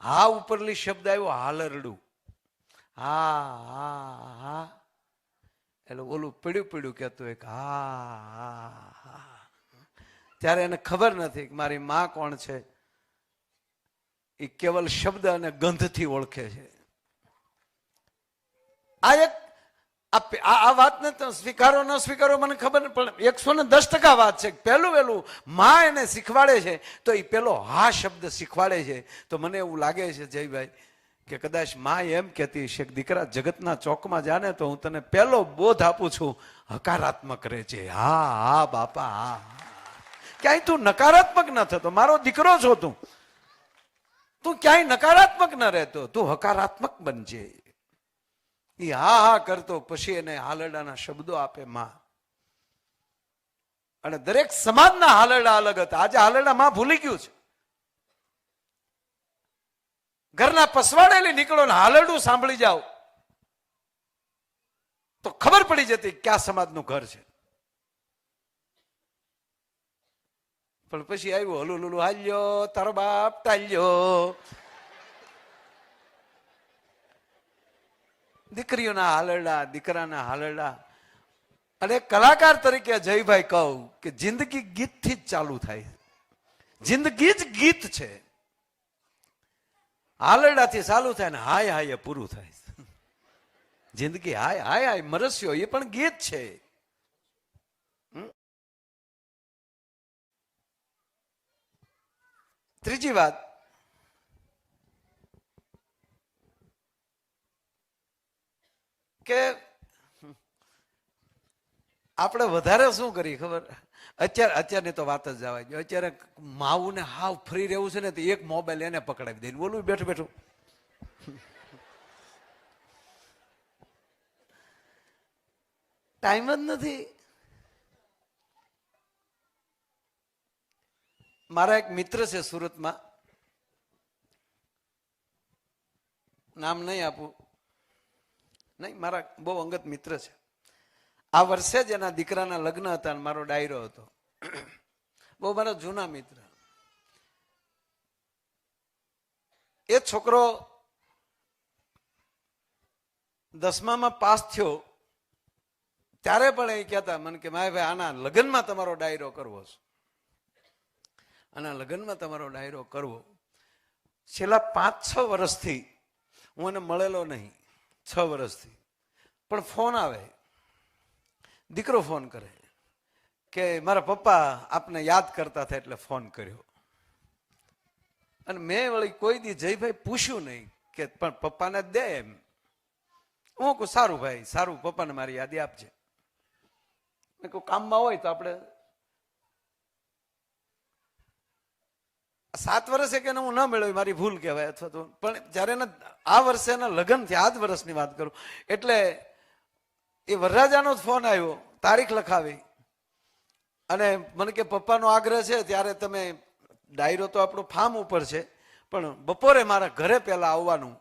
હા ઉપરલી શબ્દ આવ્યો હાલરડું. હા હા હા એટલે ઓલું પીડ્યું પીડ્યું કહેતું એક હા હા હા. ત્યારે એને ખબર નથી કે મારી માં કોણ છે. એ કેવલ શબ્દ અને ગંધથી ઓળખે છે. આ એક આ વાતને તો સ્વીકારો ન સ્વીકારો મને ખબર નહીં, પણ 110% વાત છે. પહેલું વહેલું માં એને શીખવાડે છે તો એ પેલો હા શબ્દ શીખવાડે છે. તો મને એવું લાગે છે જયભાઈ કે કદાચ માં એમ કહેતી છે કે દીકરા જગતના ચોકમાં જાને તો હું તને પહેલો બોધ આપું છું, હકારાત્મક રહે છે. હા હા બાપા હા. ક્યાંય તું નકારાત્મક ન થતો, મારો દીકરો છો તું ક્યાંય નકારાત્મક ન રહેતો, તું હકારાત્મક બનજે. એ હા હા કરતો પછી એને હાલરડાના શબ્દો આપે માં. અને દરેક સમાજના હાલરડા અલગ હતા. આજે હાલરડા માં ભૂલી ગયું છે. ઘરના પસવાડેલી નીકળો ને હાલરડું સાંભળી જાઓ તો ખબર પડી જતી કયા સમાજનું ઘર છે. પણ પછી આવ્યું હલુ લુલુ હાલ્યો તારો બાપ ટાલ્યો. દીકરીઓના હાલરડા, દીકરાના હાલરડા. અને કલાકાર તરીકે જયભાઈ કહું કે જિંદગી ગીતથી જ ચાલુ થાય. જિંદગી જ ગીત છે. હાલરડાથી ચાલુ થાય ને હાય હાય પૂરું થાય. જિંદગી હાય હાય હાય મરસ્યો એ પણ ગીત છે. ત્રીજી વાત કે આપણે વધારે શું કરીએ ખબર? અત્યારની તો વાત જ જવા દો. અત્યારે માવું ને હાવ ફ્રી રહેવું છે ને તો એક મોબાઈલ એને પકડાવી દે, બોલું બેઠું બેઠું. ટાઈમ જ નથી. મારા એક મિત્ર છે સુરતમાં, નામ નહીં આપું, નહીં મારા બહુ અંગત મિત્ર છે. આ વર્ષે જ એના દીકરાના લગ્ન હતા અને મારો ડાયરો હતો. બહુ મારા જૂના મિત્ર. એ છોકરો 10મામાં પાસ થયો ત્યારે પણ એ કહેતા મને કે માય ભાઈ આના લગ્નમાં તમારો ડાયરો કરવો છે, આના લગ્નમાં તમારો ડાયરો કરવો. છેલ્લા 5-6 વર્ષથી હું એને મળેલો નહીં, 6 વર્ષથી. પણ ફોન આવે, દીકરો ફોન કરે કે મારા પપ્પા આપને યાદ કરતા હતા એટલે ફોન કર્યો. અને મેં વળી કોઈ દી જયભાઈ પૂછ્યું નહીં કે પણ પપ્પાને દે એમ. હું કહું સારું ભાઈ સારું, પપ્પાને મારી યાદી આપજે. મેં કહું કામમાં હોય તો આપણે 7 વર્ષે કે હું ન મેળવ્યું મારી ભૂલ કહેવાય અથવા તો. પણ જયારે આ વર્ષે એના લગ્ન થયા, આ જ વર્ષની વાત કરું, એટલે એ વરરાજાનો જ ફોન આવ્યો, તારીખ લખાવી અને મને કે પપ્પાનો આગ્રહ છે ત્યારે તમે ડાયરો તો આપણો ફાર્મ ઉપર છે પણ બપોરે મારા ઘરે પહેલા આવવાનું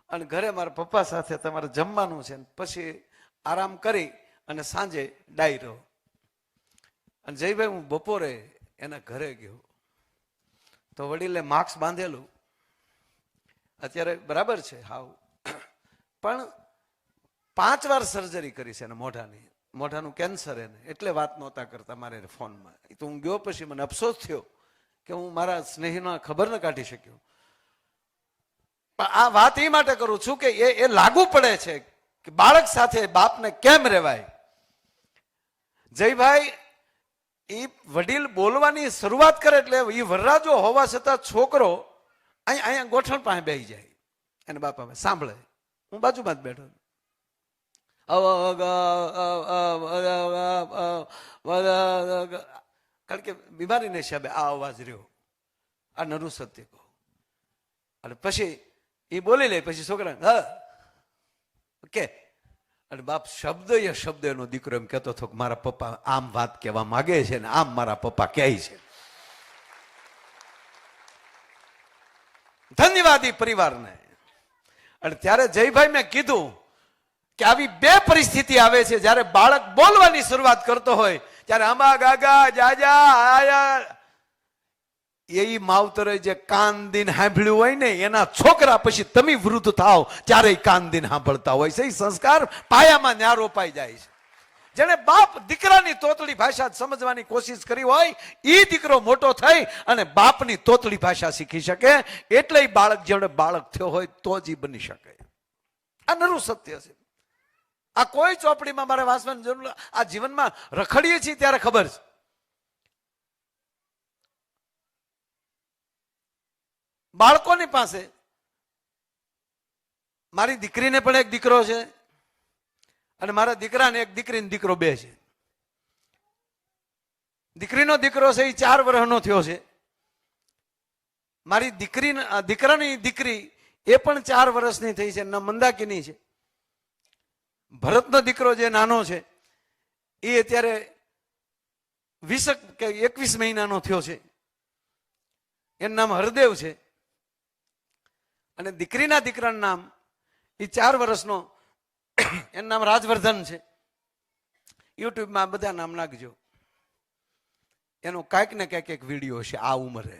અને ઘરે મારા પપ્પા સાથે તમારે જમવાનું છે, પછી આરામ કરી અને સાંજે ડાયરો. અને જયભાઈ હું બપોરે એના ઘરે ગયો તો વડીલે માસ્ક બાંધેલું, અત્યારે બરાબર છે હાવ, પણ 5 વાર સર્જરી કરી છે એને મોઢાની, મોઢાનું કેન્સર એને, એટલે વાત નહોતા કરતા મારે ફોનમાં. તો હું ગયો પછી મને અફસોસ થયો કે હું મારા સ્નેહીનો ખબર ન કાઢી શક્યો. પણ આ વાત એ માટે કરું છું કે એ લાગુ પડે છે કે બાળક સાથે બાપને કેમ રહેવાય. જયભાઈ એ વડીલ બોલવાની શરૂઆત કરે એટલે એ વરરાજો હોવા છતાં છોકરો અહીંયા ગોઠણ પાસે બેસી જાય એને બાપા સાંભળે, હું બાજુમાં જ બેઠો. કારણ કે બીમારીને હિસાબે આ અવાજ રહ્યો, આ નરું સત્ય કહું. અને પછી એ બોલી લે, પછી છોકરા કે અને બાપ શબ્દ એ શબ્દ એનો દીકરો એમ કહેતો હતો કે મારા પપ્પા આમ વાત કહેવા માગે છે ને આમ મારા પપ્પા કહે છે. ધન્યવાદ એ પરિવારને. અને ત્યારે જયભાઈ મેં કીધું કે આવી 2 પરિસ્થિતિ આવે છે, જ્યારે બાળક બોલવાની શરૂઆત કરતો હોય ત્યારે આંબા ગાગા જાજા આયા એ માવતરે જે કાન દીન સાંભળ્યું હોય ને એના છોકરા પછી તમે વૃદ્ધ થાવ ત્યારે કાન દીન સાંભળતા હોય છે. એ સંસ્કાર પાયામાં ન્યા રોપાઈ જાય છે. જેને બાપ દીકરાની તોતળી ભાષા સમજવાની કોશિશ કરી હોય એ દીકરો મોટો થઈ અને બાપની તોતળી ભાષા શીખી શકે. એટલે બાળક જેવડે બાળક થયો હોય તો જ બની શકે. આ નરું સત્ય છે. આ કોઈ ચોપડીમાં મારે વાંચવાની જરૂર, આ જીવનમાં રખડીએ છીએ ત્યારે ખબર છે. બાળકોની પાસે, મારી દીકરીને પણ એક દીકરો છે અને મારા દીકરાને એક દીકરીને દીકરો બે છે. દીકરીનો દીકરો છે એ 4 વર્ષનો થયો છે. મારી દીકરાની દીકરી એ પણ 4 વર્ષની થઈ છે, ના મંદાકીની છે. ભરતનો દીકરો જે નાનો છે એ અત્યારે 20 કે 21 મહિનાનો થયો છે. એનું નામ હરદેવ છે. અને દીકરીના દીકરાનું નામ એ 4 વર્ષનો, એનું નામ રાજવર્ધન છે. યુટ્યુબમાં બધા નામ નાખજો, એનો કાંઈક ને કાંઈક એક વિડીયો છે આ ઉંમરે.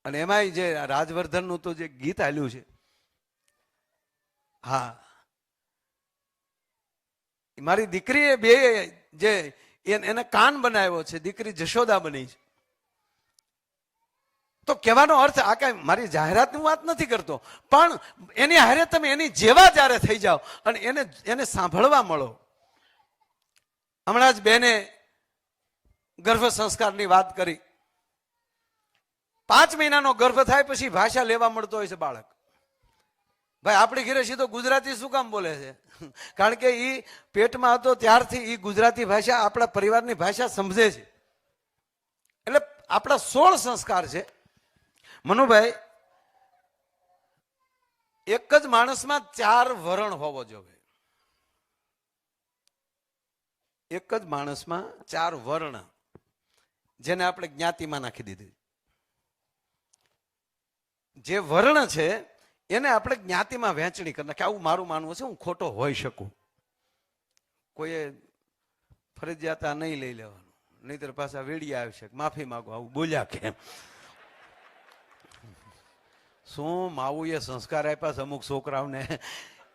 અને એમાંય જે રાજવર્ધનનું તો જે ગીત આલ્યું છે, હા, મારી દીકરીએ બે જે એને કાન બનાવ્યો છે, દીકરી જશોદા બની છે. તો કહેવાનો અર્થ આ કઈ મારી જાહેરાતની વાત નથી કરતો, પણ એની હારે તમે એની જેવા જ્યારે થઈ જાઓ અને એને સાંભળવા મળો. હમણાં જ બેને ગર્ભ સંસ્કારની વાત કરી. 5 મહિનાનો ગર્ભ થાય પછી ભાષા લેવા મળતો હોય છે બાળક. ભાઈ આપણી ઘરે સીધો ગુજરાતી શું કામ બોલે છે? કારણ કે એ પેટમાં હતો ત્યારથી એ ગુજરાતી ભાષા આપણા પરિવારની ભાષા સમજે છે. એટલે આપણા 16 સંસ્કાર છે. મનુભાઈ, એક જ માણસમાં 4 વરણ હોવો જોઈએ. એક જ માણસમાં 4 વર્ણ, જેને આપણે જ્ઞાતિમાં નાખી દીધી. જે વર્ણ છે એને આપણે જ્ઞાતિમાં વહેંચણી કરી નાખી. આવું મારું માનવું છે, હું ખોટો હોઈ શકું. કોઈએ ફરજિયાત આ નહીં લઈ લેવાનું, નહીતર પાછા વેડિયા આવશે, માફી માંગો આવું બોલ્યા કેમ. શું માવું એ સંસ્કાર આપ્યા છે અમુક છોકરાઓને,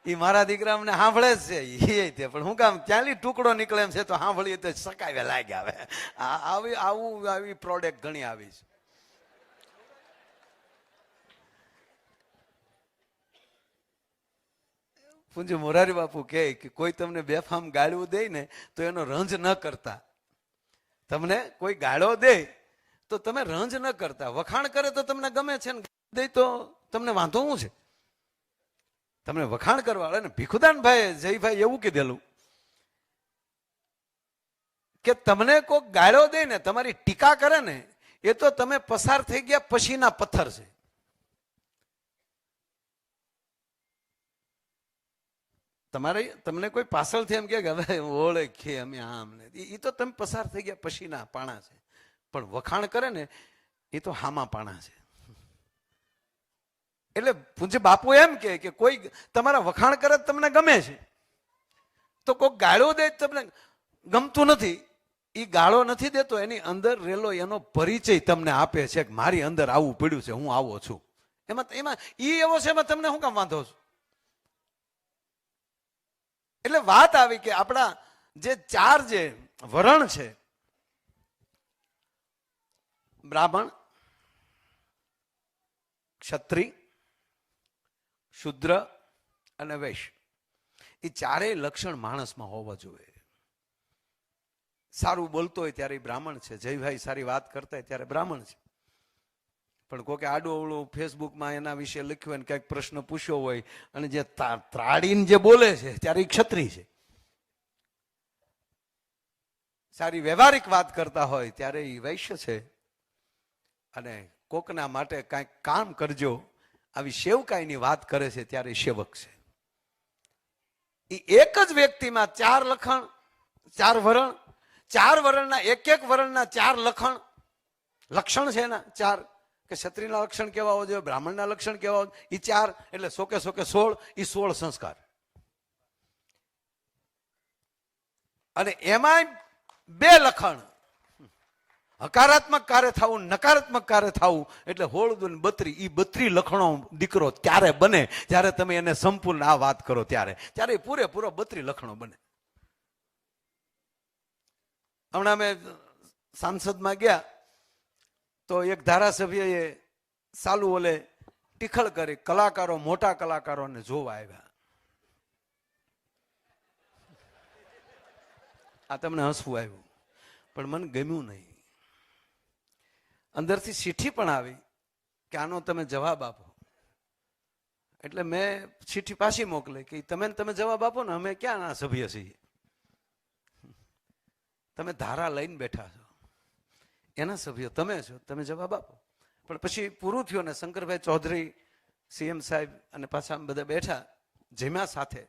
એ મારા દીકરા અમને સાંભળે જ છે. એ પણ હું કામ ત્યાંથી ટુકડો નીકળે એમ છે તો સાંભળીએ તો સકાવે લાગ્યા. હવે આવી પ્રોડક્ટ ઘણી આવી છે. પૂજ્ય મોરારી બાપુ કહે કે કોઈ તમને બેફામ ગાળવું દે ને તો એનો રંજ ન કરતા. તમને કોઈ ગાળો દે તો તમે રંજ ન કરતા. વખાણ કરે તો તમને ગમે છે ને દે તો તમને વાંધો શું છે? તમને વખાણ કરવા ને ભીખુદાનભાઈ જયભાઈ એવું કીધેલું કે તમને કોઈ ગાળો દે ને, તમારી ટીકા કરે ને, એ તો તમે પસાર થઈ ગયા પછીના પથ્થર છે. તમને કોઈ પાછળથી એમ કે હવે ઓળખે અમે આમ ને, એ તો તમે પસાર થઈ ગયા પછીના પાણા છે. પણ વખાણ કરે ને એ તો હામા પાણા છે. એટલે પૂજ્ય બાપુ એમ કે કોઈ તમારા વખાણ કરે તમને ગમે છે, તો કોઈ ગાળો દે તમને ગમતું નથી. એ ગાળો નથી દેતો, એની અંદર રેલો એનો પરિચય તમને આપે છે કે મારી અંદર આવું પડ્યું છે, હું આવો છું. એમાં એ એવો છે, એમાં તમને શું કામ વાંધો છે? એટલે વાત આવી કે આપણા જે 4 જે વરણ છે, બ્રાહ્મણ, ક્ષત્રિય, શુદ્ર અને વૈશ્ય, એ 4 લક્ષણ માણસમાં હોવા જોઈએ. સારું બોલતો હોય ત્યારે બ્રાહ્મણ છે, જયભાઈ સારી વાત કરતા હોય ત્યારે બ્રાહ્મણ છે. પણ કોઈ આડું અવળું ફેસબુકમાં એના વિશે લખ્યું હોય, કંઈક પ્રશ્ન પૂછ્યો હોય અને જે ત્રાડીને જે બોલે છે ત્યારે એ ક્ષત્રિય છે. સારી વ્યવહારિક વાત કરતા હોય ત્યારે એ વૈશ્ય છે. અને કોકના માટે કાંઈક કામ કરજો આવી સેવકાઈની વાત કરે છે ત્યારે સેવક છે. એ એક જ વ્યક્તિમાં 4 લખણ, 4 વરણ, 4 વર્ણના એક વર્ણના 4 લક્ષણ છે એના 4. કે ક્ષત્રિયના લક્ષણ કેવા હોવા જોઈએ, બ્રાહ્મણના લક્ષણ કેવા હોય, એ 4 એટલે 100 કે 16, એ 16 સંસ્કાર. અને એમાં 2 લખણ, હકારાત્મક કાર્ય થવું, નકારાત્મક કાર્ય થવું એટલે 16 દુ 32, એ 32 લખણો દીકરો ત્યારે બને જ્યારે તમે એને સંપૂર્ણ આ વાત કરો ત્યારે પૂરેપૂરો 32 લખણો બને. હમણાં અમે સાંસદમાં ગયા તો એક ધારાસભ્યએ સાલું ઓલે ટીખળ કરી, કલાકારો, મોટા કલાકારોને જોવા આવ્યા. આ તમને હસવું આવ્યું પણ મને ગમ્યું નહીં. અંદરથી ચિઠ્ઠી પણ આવી કે આનો તમે જવાબ આપો. એટલે મેં ચિઠ્ઠી પાછી મોકલી કે તમે જવાબ આપો ને, અમે ક્યાં ના સભ્ય છીએ? તમે ધારા લઈને બેઠા છો, એના સભ્ય તમે છો, તમે જવાબ આપો. પણ પછી પૂરું થયું ને શંકરભાઈ ચૌધરી, સીએમ સાહેબ અને પાછા બધા બેઠા જમ્યા સાથે.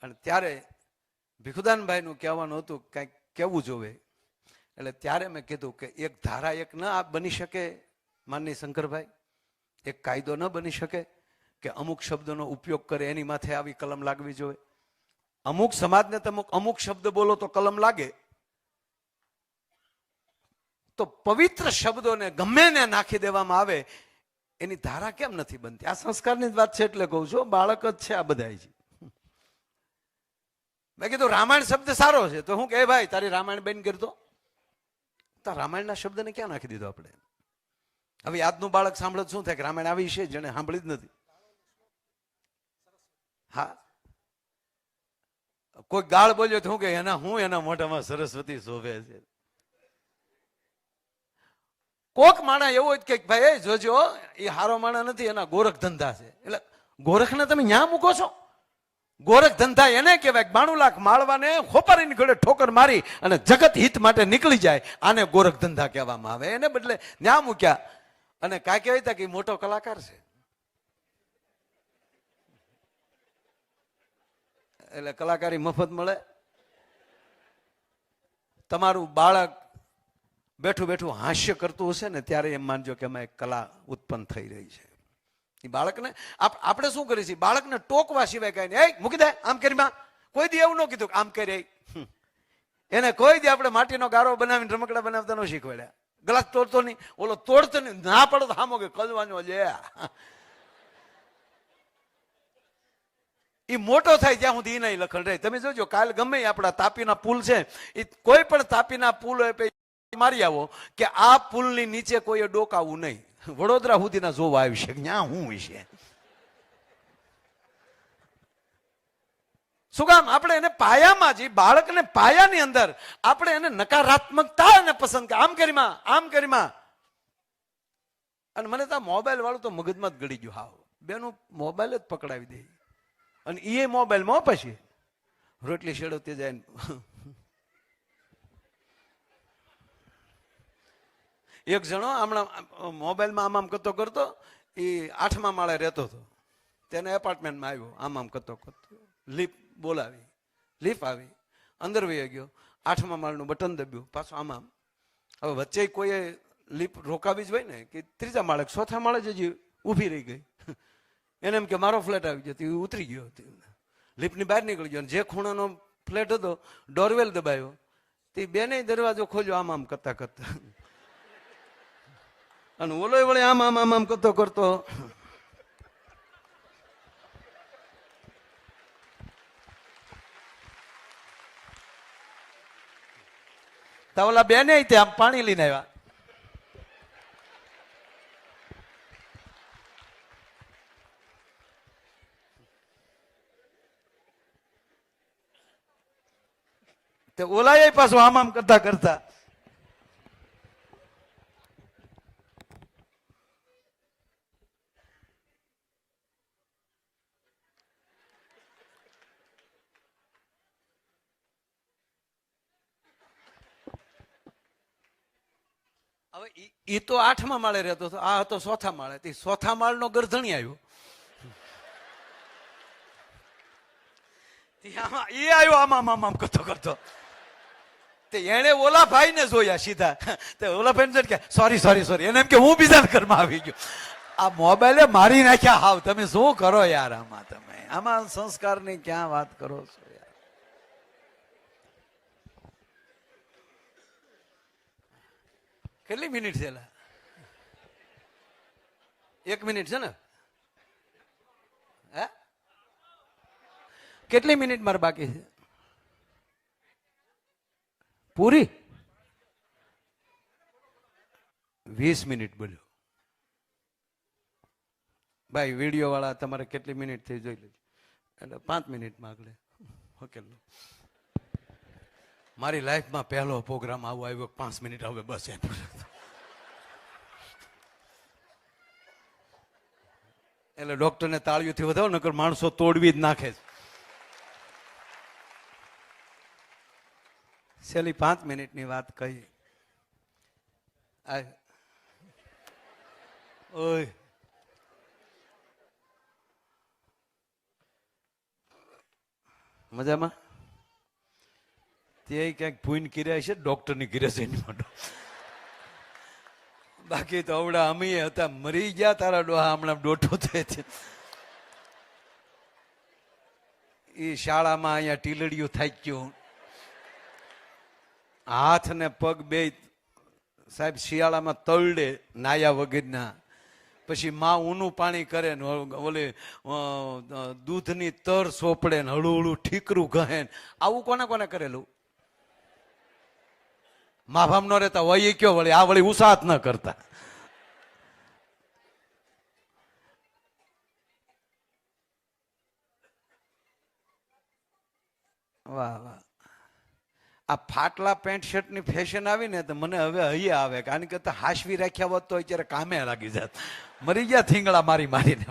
અને ત્યારે ભીખુદાનભાઈનું કહેવાનું હતું કંઈક કહેવું જોવે. એટલે ત્યારે મેં કીધું કે એક ધારા એક ન બની શકે માનની શંકરભાઈ, એક કાયદો ન બની શકે કે અમુક શબ્દોનો ઉપયોગ કરે એની માથે આવી કલમ લાગવી જોઈએ? અમુક સમાજને તમે અમુક શબ્દ બોલો તો કલમ લાગે, તો પવિત્ર શબ્દોને ગમે ને નાખી દેવામાં આવે એની ધારા કેમ નથી બનતી? આ સંસ્કારની જ વાત છે એટલે કહું છું, બાળક જ છે આ બધા. મેં કીધું રામાયણ શબ્દ સારો છે તો હું કે ભાઈ તારી રામાયણ બેન કરતો, તાર રામાયણના શબ્દને ક્યાં નાખી દીધો આપણે? હવે આજનું બાળક સાંભળે શું થાય કે રામાયણ આવી છે જેને સાંભળી જ નથી. હા, કોઈ ગાળ બોલ્યો તો હું કે એના મોઢામાં સરસ્વતી શોભે છે. કોક માણા એવો જ કે ભાઈ જોજો એ હારો માણા નથી, એના ગોરખ ધંધા છે. એટલે ગોરખને તમે ન્યા મૂકો છો? ગોરખ ધંધા એને કહેવાય 92 લાખ માળવાને ખોપારીની ઘોડે ઠોકર મારી અને જગત હિત માટે નીકળી જાય, આને ગોરખ ધંધા કહેવામાં આવે. એને બદલે ન્યા મૂક્યા અને કાંઈ કહેવાય કે મોટો કલાકાર છે. એટલે કલાકારી મફત મળે. તમારું બાળક બેઠું બેઠું હાસ્ય કરતું હશે ને ત્યારે એમ માનજો કે એમાં એક કલા ઉત્પન્ન થઈ રહી છે. એ બાળકને આપણે શું કરીએ છીએ? બાળકને ટોકવા સિવાય કઈ નહીં. મૂકી દે આમ કરી માં, કોઈ દી એવું ન કીધું આમ કરી. એને કોઈ દી આપણે માટીનો ગારો બનાવીને રમકડા બનાવતા ન શીખવાડ્યા. ગ્લાસ તોડતો નહીં, ઓલો તોડતો નહીં, ના પડે તો હામો કે કલવાનો લે. એ મોટો થાય ત્યાં સુધી નહીં લખણ રહે. તમે જોજો કાલ ગમે આપણા તાપીના પુલ છે, એ કોઈ પણ તાપીના પુલ મારી આવો કે આ પુલની નીચે કોઈ ડોકાવું નહીં. વડોદરા સુધીના જોવા આવી છે ત્યાં હું વિશે શું કામ? આપણે એને પાયામાં જ, બાળકને પાયાની અંદર આપણે એને નકારાત્મકતા એને પસંદ આમ કરીમાં આમ કરીમાં. અને મને તો મોબાઈલ વાળું તો મગજમાં જ ગળી ગયું. હાવ બેનું મોબાઈલ જ પકડાવી દે અને એ મોબાઈલમાં પછી રોટલી શેડવતી જાય. એક જણો હમણાં મોબાઈલમાં આમ કરતો કરતો એ 8મા માળે રહેતો હતો. તેને એપાર્ટમેન્ટમાં આવ્યો, આમ કરતો કરતો લીપ બોલાવી, લીપ આવી, અંદર વહી ગયો, 8મા માળનું બટન દબ્યું, પાછું આમ. હવે વચ્ચે કોઈએ લીપ રોકાવી જ હોય ને કે 3જા માળે 4થા માળે જ હજી ઊભી રહી ગઈ. એને એમ કે મારો ફ્લેટ આવી ગયો, એ ઉતરી ગયો, લીપની બહાર નીકળી ગયો. જે ખૂણાનો ફ્લેટ હતો ડોરવેલ દબાયો, તે બેને દરવાજો ખોલ્યો આમ કરતા કરતા, અને ઓલો વળે આમ કરતો કરતો ઓલા બેને આમ પાણી લઈને આવ્યા. તે ઓલા પાછું આમ કરતા કરતા હવે એ તો 8મા માળે રહેતો હતો, આ હતો 4થા માળે. 4થા માળનો ગરધણી આવ્યો, એ આવ્યો આમ કરતો કરતો. એને ઓલા ભાઈ ને જોયા સીધા. ઓલા ભાઈ કે સોરી એને એમ કે હું બીજા ઘરમાં આવી ગયો. આ મોબાઈલે મારી નાખ્યા. હાવ તમે શું કરો યાર આમાં? તમે આમાં સંસ્કારની ક્યાં વાત કરો છો યાર? કેટલી મિનિટ છે? 1 મિનિટ છે ને? હે, કેટલી મિનિટ મારે બાકી છે? પૂરી 20 મિનિટ બોલ્યો. ભાઈ વિડીયો વાળા તમારે કેટલી મિનિટ થઈ જોઈ લેજો, એટલે 5 મિનિટમાં આગળ. ઓકે, મારી લાઈફમાં પહેલો પ્રોગ્રામ આવો આવ્યો, 5 મિનિટ હવે બસ. એટલે ડોક્ટરને તાળીઓથી વધાવો, નકર માણસો તોડવી જ નાખે છે. છેલ્લી 5 મિનિટની વાત કહી. ઓય, મજામાં? તે ક્યાંક ભૂઈન કર્યા છે, ડોક્ટરની કર્યા છે એની માટે. બાકી તો અવડા અમે હતા, મરી ગયા તારા ડોહા હમણાં દોઢો થાય છે. એ શાળામાં અહીંયા ટીલડીયું થાય ગયું, હાથ ને પગ બે સાહેબ શિયાળામાં તળડે નાયા વગરના. પછી માં ઊનું પાણી કરે ને ઓલે દૂધની તર સોપડે ને હળું હળું ઠીકરું કહે. આવું કોને કોને કરેલું? મા બાપ નો રહેતા હોય કયો વળી, આ વળી ઉસાહત ન કરતા. વાહ વાહ. આ ફાટલા પેન્ટ શર્ટ ની ફેશન આવી ને તો મને હવે હૈયા આવે, કારણ કે હાશવી રાખ્યા હોત તો અત્યારે કામે લાગી જાત. મરી ગયા થીંગડા મારી મારીને.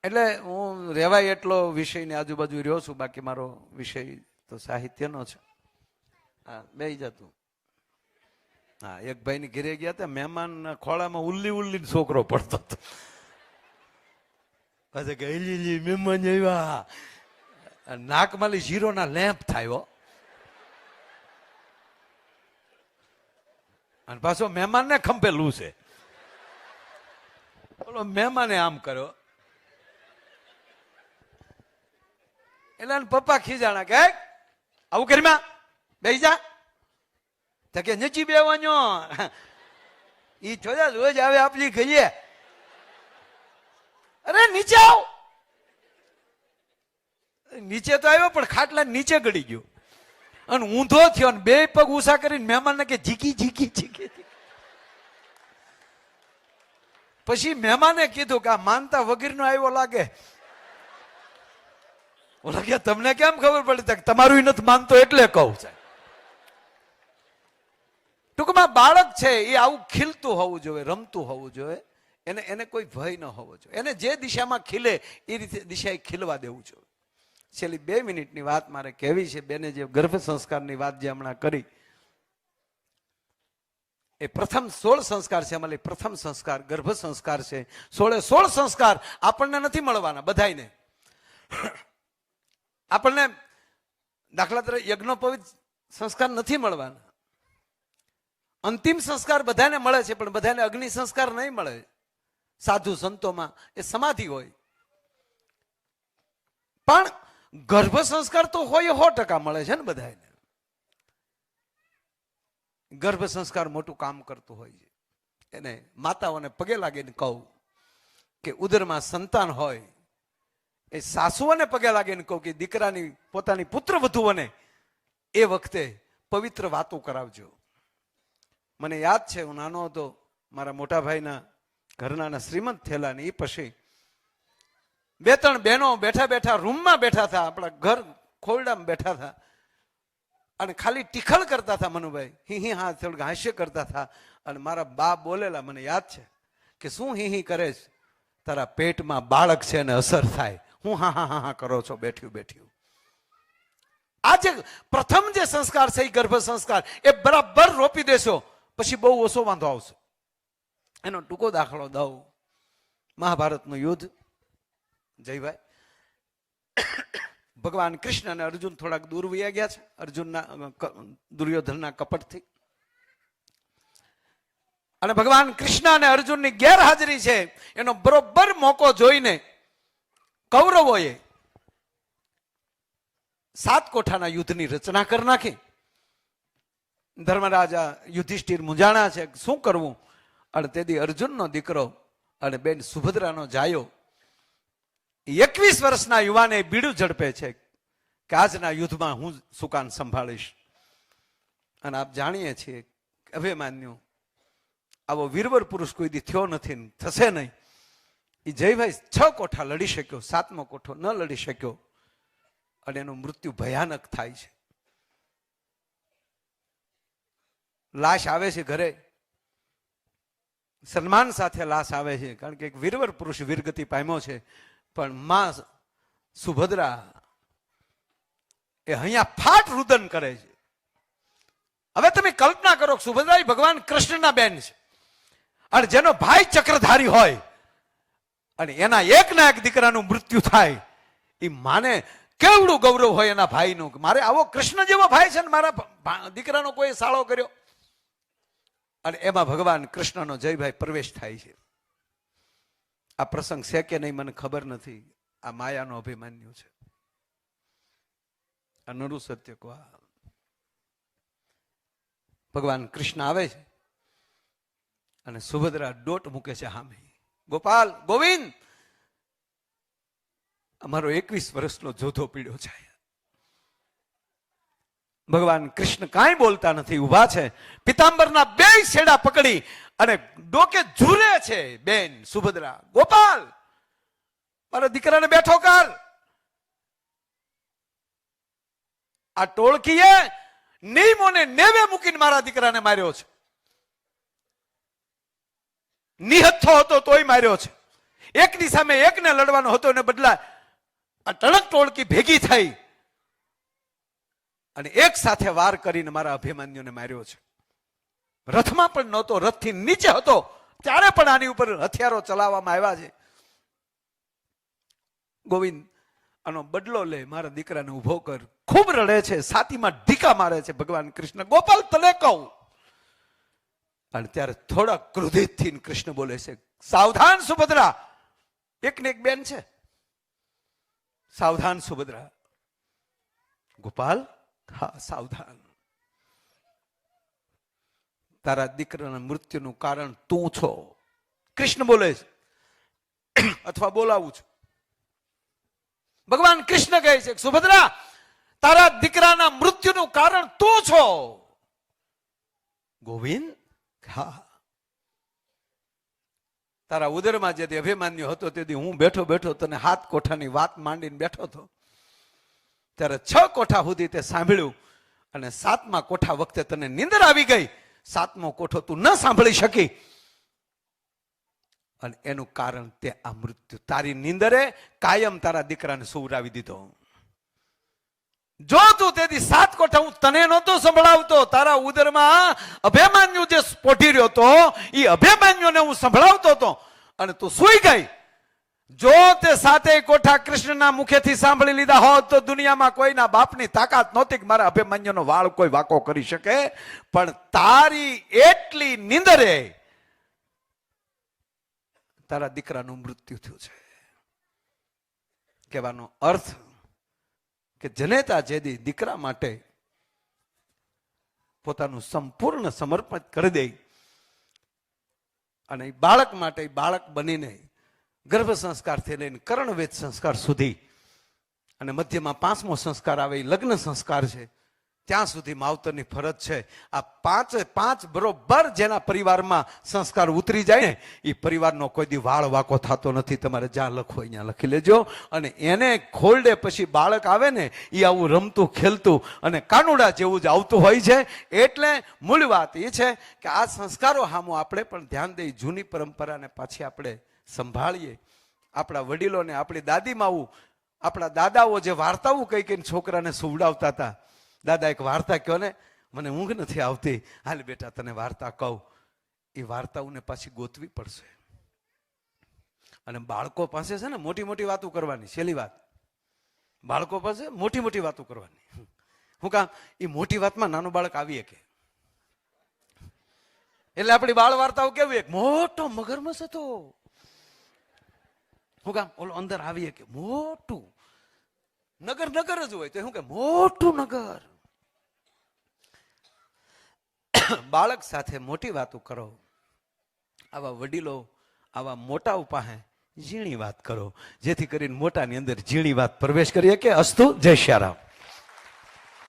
એટલે હું રેવાય એટલો વિષયની આજુબાજુ રહ્યો છું, બાકી મારો વિષય તો સાહિત્યનો છે. હા, બેહી જતું. હા, એક ભાઈ ની ઘરે ગયા હતા, મહેમાન ખોળામાં ઉલ્લી ઉલ્લી છોકરો પડતો હતો. પછી કે મહેમાન આવ્યા, નાકમાં ઝીરો ના લેમ્પ થાય, અને પાછો મહેમાન ને ખંભેલું છે. બોલો, મહેમાને આમ કર્યો એટલે પપ્પા ખીજાણા કે આવું કરી માં બેસી જા. તો કે નચી બેવાનો ઈ થોડા રોજ આવે આપલી કહીએ. અરે નીચે આવ. નીચે તો આવ્યો પણ ખાટલા નીચે ગળી ગયો અને ઊંધો થયો ને બે પગ ઊંચા કરીને મહેમાનને કે ઝીકી ઝીકી ઝીકી. પછી મહેમાને કીધું કે આ માનતા વગરનો આવ્યો લાગે. ઓલા કે તમને કેમ ખબર પડી? તમારું નથી માનતો એટલે કહું છે. ટૂંકમાં બાળક છે એ આવું ખીલતું હોવું જોઈએ, રમતું હોવું જોઈએ. એને કોઈ ભય ન હોવો જોઈએ. એને જે દિશામાં ખીલે એ રીતે દિશાએ ખીલવા દેવું જોઈએ. છેલ્લી 2 મિનિટની વાત મારે કહેવી છે. બેને જે ગર્ભ સંસ્કારની વાત જે હમણાં કરી, એ પ્રથમ 16 સંસ્કાર છે. એમાં પ્રથમ સંસ્કાર ગર્ભ સંસ્કાર છે. 16 સંસ્કાર આપણને નથી મળવાના બધાને. આપણને દાખલા તરીકે યજ્ઞોપવિત સંસ્કાર નથી મળવાના. અંતિમ સંસ્કાર બધાને મળે છે, પણ બધાને અગ્નિ સંસ્કાર નહીં મળે. સાધુ સંતોમાં એ સમાધિ હોય, પણ ગર્ભ સંસ્કાર તો હોય 100% મળે છે ને બધાને. ગર્ભ સંસ્કાર મોટું કામ કરતું હોય છે. એને માતાઓને પગે લાગીને કહું કે ઉદરમાં સંતાન હોય, એ સાસુઓને પગે લાગીને કહું કે દીકરાની પોતાની પુત્ર વધુઓને એ વખતે પવિત્ર વાતો કરાવજો. મને યાદ છે, હું નાનો હતો, મારા મોટા ભાઈના ઘરના શ્રીમંત થયેલા ને એ પછી 2-3 બહેનો બેઠા બેઠા રૂમમાં બેઠા હતા, આપણા ઘર ખોરડામાં બેઠા હતા અને ખાલી ટીખળ કરતા હતા. મનુભાઈ હી હા થોડુંક હાસ્ય કરતા હતા અને મારા બા બોલેલા, મને યાદ છે કે શું હી કરે છે? તારા પેટમાં બાળક છે ને અસર થાય. હું હા હા હા કરો છો બેઠ્યું બેઠ્યું. આ જે પ્રથમ જે સંસ્કાર છે એ ગર્ભ સંસ્કાર, એ બરાબર રોપી દેશો પછી બહુ ઓછો વાંધો આવશે. એનો ટૂંકો દાખલો દઉં. મહાભારતનું યુદ્ધ, જયભાઈ, ભગવાન કૃષ્ણ અને અર્જુન થોડાક દૂર વયા ગયા છે અર્જુનના દુર્યોધનના કપટથી. અને ભગવાન કૃષ્ણ અને અર્જુનની ગેરહાજરી છે એનો બરોબર મોકો જોઈને કૌરવોએ 7 કોઠાના યુદ્ધની રચના કરી નાખી ધર્મરાજા યુધિષ્ઠિર મૂંઝાણા છે, શું કરવું? અને તેથી અર્જુનનો દીકરો અને બેન સુભદ્રાનો જાયો 21 વર્ષના યુવાને બીડું ઝડપે છે કે આજના યુદ્ધમાં હું સુકાન સંભાળીશ. અને આપ જાણીએ છીએ અભિમાન્યુ આવો વીરવર પુરુષ કોઈ દી થયો નથી, થશે નહીં. એ જયભાઈ 6 કોઠા લડી શક્યો, 7મો કોઠો ન લડી શક્યો અને એનું મૃત્યુ ભયાનક થાય છે. લાશ આવે છે ઘરે, સન્માન સાથે લાશ આવે છે, કારણ કે એક વીરવર પુરુષ વીરગતિ પામ્યો છે. પણ માં સુભદ્રા એ અહીંયા ફાટ રુદન કરે છે. હવે તમે કલ્પના કરો, સુભદ્રા એ ભગવાન કૃષ્ણના બેન છે અને જેનો ભાઈ ચક્રધારી હોય અને એના એકના એક દીકરાનું મૃત્યુ થાય, એ માને કેવડું ગૌરવ હોય એના ભાઈનું, મારે આવો કૃષ્ણ જેવો ભાઈ છે ને મારા દીકરાનો કોઈ સાળો કર્યો. અને એમાં ભગવાન કૃષ્ણનો જયભાઈ પ્રવેશ થાય છે. આ પ્રસંગ છે કે નહીં મને ખબર નથી, આ માયાનો અભિમાન્યુ છે. આ નરું સત્ય કહો. ભગવાન કૃષ્ણ આવે છે અને સુભદ્રા દોટ મૂકે છે સામે. ગોપાલ, ગોવિંદ, અમારો 21 વર્ષનો જોધો પીડ્યો છે. ભગવાન કૃષ્ણ કાંઈ બોલતા નથી, ઉભા છે, પિતાંબરના 2 છેડા પકડી અને ડોકે ઝૂરે છે બેન સુભદ્રા. ગોપાલ, મારા દીકરાને બેઠો કર. આ ટોળકીએ નિયમોને નેવે મૂકીને મારા દીકરાને માર્યો છે. નિહત્થો હતો તોય માર્યો છે. એકની સામે એકને લડવાનો હતો એને બદલા આ ટણક ટોળકી ભેગી થઈ અને એક સાથે વાર કરીને મારા અભિમાન્યુને માર્યો છે. રથમાં પણ નહોતો, રથથી નીચે હતો ત્યારે પણ આની ઉપર હથિયારો ચલાવવામાં આવ્યા છે. ગોવિંદ, આનો બદલો લે, મારા દીકરાને ઉભો કર. ખૂબ રડે છે, છાતીમાં ઢીકા મારે છે ભગવાન કૃષ્ણ. ગોપાલ, તને કહું. અને ત્યારે થોડા ક્રોધિત થઈને કૃષ્ણ બોલે છે, સાવધાન સુભદ્રા. એકને એક બેન છે, સાવધાન સુભદ્રા. ગોપાલ, હા સાવધાન. તારા દીકરાના મૃત્યુનું કારણ તું છો. કૃષ્ણ બોલે છે, અથવા બોલાવું છું. ભગવાન કૃષ્ણ કહે છે, સુભદ્રા, તારા દીકરાના મૃત્યુનું કારણ તું છો. ગોવિંદ, હા. તારા ઉદરમાં જેથી અભિમાન્યુ હતો તેથી હું બેઠો બેઠો તને 7 કોઠાની વાત માંડીને બેઠો હતો. ત્યારે 6 કોઠા સુધી તે સાંભળ્યું અને 7મા કોઠા વખતે તને નીંદર આવી ગઈ. 7મો કોઠો તું ન સાંભળી શકી અને એનું કારણ તે આ મૃત્યુ. તારી નીંદરે કાયમ તારા દીકરાને સુવરાવી દીધો. જો તું તેથી 7 કોઠા હું તને નહોતો સંભળાવતો, તારા ઉદરમાં અભિમાન્યુ જે પોઢી રહ્યો હતો એ અભિમાન્યુને હું સંભળાવતો હતો અને તું સૂઈ ગઈ. જો તે 7 કોઠા કૃષ્ણના મુખેથી સાંભળી લીધા હોત તો દુનિયામાં કોઈના બાપની તાકાત નહોતી કે મારા અભિમન્યુનો વાળ કોઈ વાકો કરી શકે. પણ તારી એટલી નીંદરે તારા દીકરાનું મૃત્યુ થયું છે. કહેવાનો અર્થ કે જનેતા જેદી દીકરા માટે પોતાનું સંપૂર્ણ સમર્પણ કરી દે અને બાળક માટે બાળક બનીને ગર્ભ સંસ્કારથી લઈને કર્ણવેદ સંસ્કાર સુધી અને મધ્યમાં 5મો સંસ્કાર આવે એ લગ્ન સંસ્કાર છે, ત્યાં સુધી માવતરની ફરજ છે. આ 5 બરોબર જેના પરિવારમાં સંસ્કાર ઉતરી જાય ને એ પરિવારનો કોઈ દી વાળ વાકો થતો નથી. તમારે જ્યાં લખો અહીંયા લખી લેજો. અને એને ખોલડે પછી બાળક આવે ને એ આવું રમતું ખેલતું અને કાનુડા જેવું જ આવતું હોય છે. એટલે મૂળ વાત એ છે કે આ સંસ્કારો સામું આપણે પણ ધ્યાન દઈ જૂની પરંપરાને પાછી આપણે સંભાળીએ. આપણા વડીલોને, આપણી દાદીમાઓ, આપણા દાદાઓ જે વાર્તાઓ કઈ કઈને છોકરાને સુવડાવતા હતા. દાદા એક વાર્તા કહો ને, મને ઊંઘ નથી આવતી, હાલ બેટા તને વાર્તા કહું. એ વાર્તાઓને પાછી ગોતવી પડશે. અને બાળકો પાસે છે ને મોટી મોટી વાતો કરવાની. છેલ્લી વાત, બાળકો પાસે મોટી મોટી વાતો કરવાની. હું કામ? એ મોટી વાતમાં નાનું બાળક આવી શકે. એટલે આપણી બાળ વાર્તાઓ કેવી, એક મોટો મગરમચ્છ હતો. હું કામ? ઓલો અંદર આવી શકે મોટું નગર જ હોય તો શું કે મોટું નગર. બાળક સાથે મોટી વાતો કરો, આવા વડીલો આવા મોટા પાસે ઝીણી વાત કરો, જેથી કરીને મોટાની અંદર ઝીણી વાત પ્રવેશ કરીએ. કે અસ્તુ, જય શ્રી રામ.